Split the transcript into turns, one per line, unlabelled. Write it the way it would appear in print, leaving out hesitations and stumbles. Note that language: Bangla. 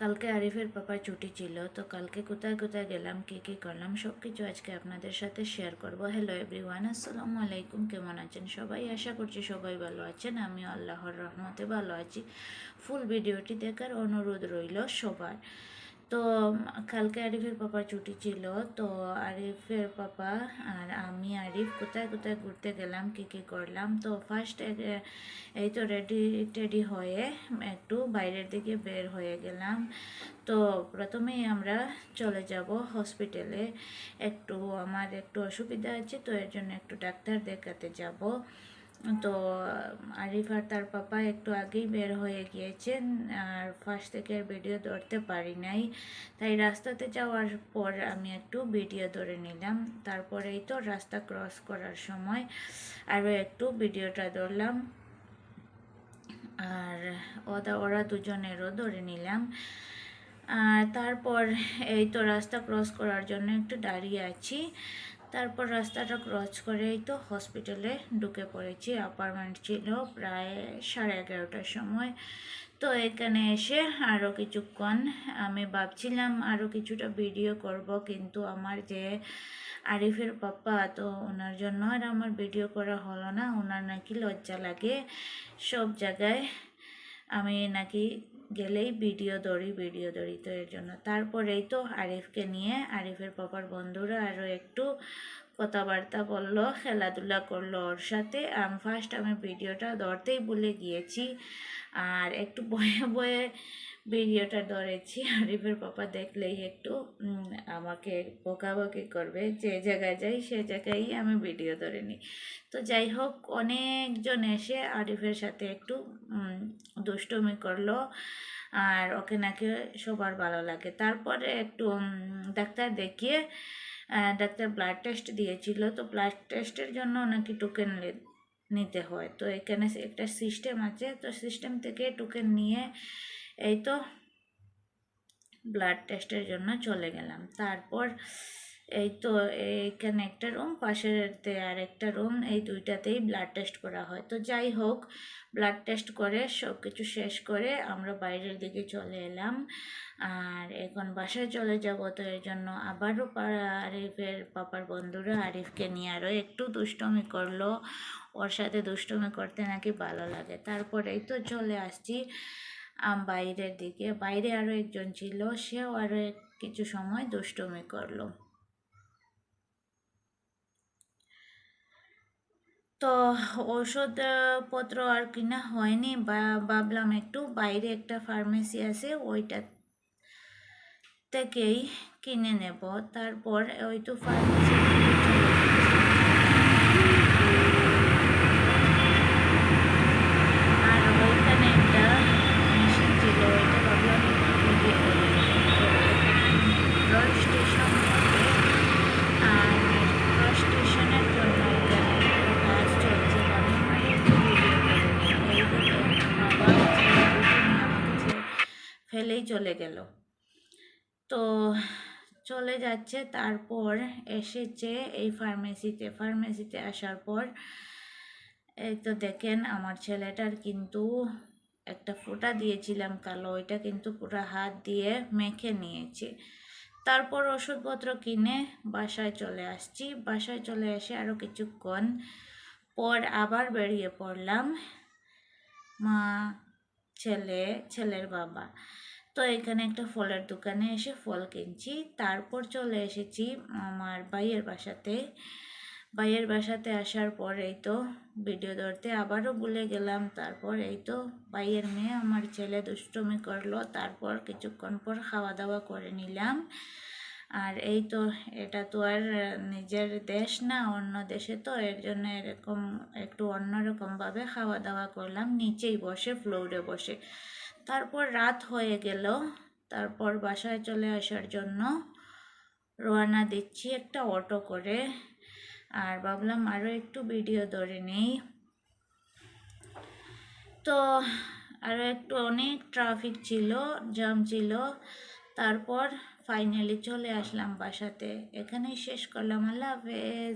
কালকে আরিফের পাপার ছুটি ছিল, তো কালকে কোথায় কোথায় গেলাম, কী কী করলাম, সব কিছু আজকে আপনাদের সাথে শেয়ার করব। হ্যালো এভরিওয়ান, আসসালামু আলাইকুম। কেমন আছেন সবাই? আশা করছি সবাই ভালো আছেন। আমিও আল্লাহর রহমতে ভালো আছি। ফুল ভিডিওটি দেখার অনুরোধ রইল সবার। তো কালকে আরিফের পাপার ছুটি ছিল, তো আরিফের পাপা আর আমি আরিফ কোথায় কোথায় ঘুরতে গেলাম, কী কী করলাম। তো ফার্স্ট এই তো রেডি টেডি হয়ে একটু বাইরের দিকে বের হয়ে গেলাম। তো প্রথমেই আমরা চলে যাব হসপিটালে। আমার একটু অসুবিধা আছে, তো এর জন্য একটু ডাক্তার দেখাতে যাব। তো আরিফ আর তার পাপা একটু আগেই বের হয়ে গিয়েছেন, আর ফার্স্ট থেকে ভিডিও ধরতে পারি নাই, তাই রাস্তাতে যাওয়ার পর আমি একটু ভিডিও ধরে নিলাম। তারপরেই তো রাস্তা ক্রস করার সময় আরও একটু ভিডিওটা ধরলাম, আর ওরা দুজনেরও ধরে নিলাম। আর তারপর এই তো রাস্তা ক্রস করার জন্য একটু দাঁড়িয়ে আছি। তারপর রাস্তাটা ক্রস করেই তো হসপিটালে ঢুকে পড়েছি। অ্যাপয়েন্টমেন্ট ছিল প্রায় 11:30টার সময়। তো এখানে এসে আরও কিছুক্ষণ আমি ভাবছিলাম আরও কিছুটা ভিডিও করব, কিন্তু আমার যে আরিফের পাপ্পা, তো ওনার জন্য আর আমার ভিডিও করা হলো না। ওনার নাকি লজ্জা লাগে সব জায়গায় আমি নাকি গেলেই ভিডিও ধরি, তো এর জন্য তারপরেই তো আরিফকে নিয়ে আরিফের পাপার বন্ধুরা আরও একটু কথাবার্তা বললো, খেলাধুলা করলো ওর সাথে। আমি ভিডিওটা ধরতেই ভুলে গিয়েছি, আর একটু বয়ে বয়ে ভিডিওটা ধরেছি। আরিফের পাপা দেখলেই একটু আমাকে বকাবকি করবে, যে জায়গায় যাই সে জায়গায় আমি ভিডিও ধরে নিই। তো যাই হোক, অনেকজন এসে আরিফের সাথে একটু দুষ্টুমি করলো, আর ওকে নাকি সবার ভালো লাগে। তারপরে একটু ডাক্তার দেখিয়ে ডাক্তার ব্লাড টেস্ট দিয়েছিল, তো ব্লাড টেস্টের জন্য নাকি টোকেন নিতে হয়। তো এখানে একটা সিস্টেম আছে, তো সিস্টেম থেকে টোকেন নিয়ে এই তো ব্লাড টেস্টের জন্য চলে গেলাম। তারপর এই তো এইখানে একটা রুম, পাশেরতে আর একটা রুম, এই দুইটাতেই ব্লাড টেস্ট করা হয়। তো যাই হোক, ব্লাড টেস্ট করে সব কিছু শেষ করে আমরা বাইরের দিকে চলে এলাম, আর এখন বাসায় চলে যাব। তো এর জন্য আবারও আরিফের পাপার বন্ধুরা আরিফকে নিয়ে আরও একটু দুষ্টুমি করলো। ওর সাথে দুষ্টুমি করতে নাকি ভালো লাগে। তারপরেই তো চলে আসছি বাইরের দিকে। বাইরে আরও একজন ছিল, সেও আরও কিছু সময় দুষ্টুমি করলো। তো ওষুধপত্র আর কিনা হয়নি, ভাবলাম একটু বাইরে একটা ফার্মেসি আছে ওইটা থেকেই কিনে নেব। তারপর ওই তো ফার্মেসি আর ওইখানে একটা মেশিন ছিল, ওইটা ভাবলাম একটু ভিডিও করে মেট্রো স্টেশন থেকে। আর মেট্রো স্টেশনের জন্য এখানে একটা কাজ চলছে, ভাবলাম আরে একটু ভিডিও করে নিই। এইদিকে বাবা ছেলে দুজনই আমাকে ফেলেই চলে গেল। তো চলে যাচ্ছে, তারপর এসেছে এই ফার্মেসিতে আসার পর এই তো দেখেন আমার ছেলেটার কিন্তু একটা ফোঁটা দিয়েছিলাম কালো, ওইটা কিন্তু পুরো হাত দিয়ে মেখে নিয়েছে। তারপর ওষুধপত্র কিনে বাসায় চলে আসছি। বাসায় চলে এসে আরও কিছুক্ষণ পর আবার বেরিয়ে পড়লাম, মা, ছেলের বাবা। তো এখানে একটা ফলের দোকানে এসে ফল কিনছি। তারপর চলে এসেছি আমার ভাইয়ের বাসাতে আসার পর এই তো ভিডিও ধরতে আবারও ভুলে গেলাম। তারপর এই তো ভাইয়ের মেয়ে আমার ছেলে দুষ্টুমি করলো। তারপর কিছুক্ষণ পর খাওয়া দাওয়া করে নিলাম। আর এই তো এটা তো আর নিজের দেশ না, অন্য দেশে, তো এর জন্য এরকম একটু অন্যরকমভাবে খাওয়া দাওয়া করলাম, নিচেই বসে, ফ্লোরে বসে। তারপর রাত হয়ে গেল। তারপর বাসায় চলে আসার জন্য রওনা দিচ্ছি একটা অটো করে, আর ভাবলাম আরও একটু ভিডিও ধরে নেই। তো আরও একটু অনেক ট্রাফিক ছিল, জ্যাম ছিল। তারপর ফাইনালি চলে আসলাম বাসাতে। এখানেই শেষ করলাম। আল্লাহ হাফেজ।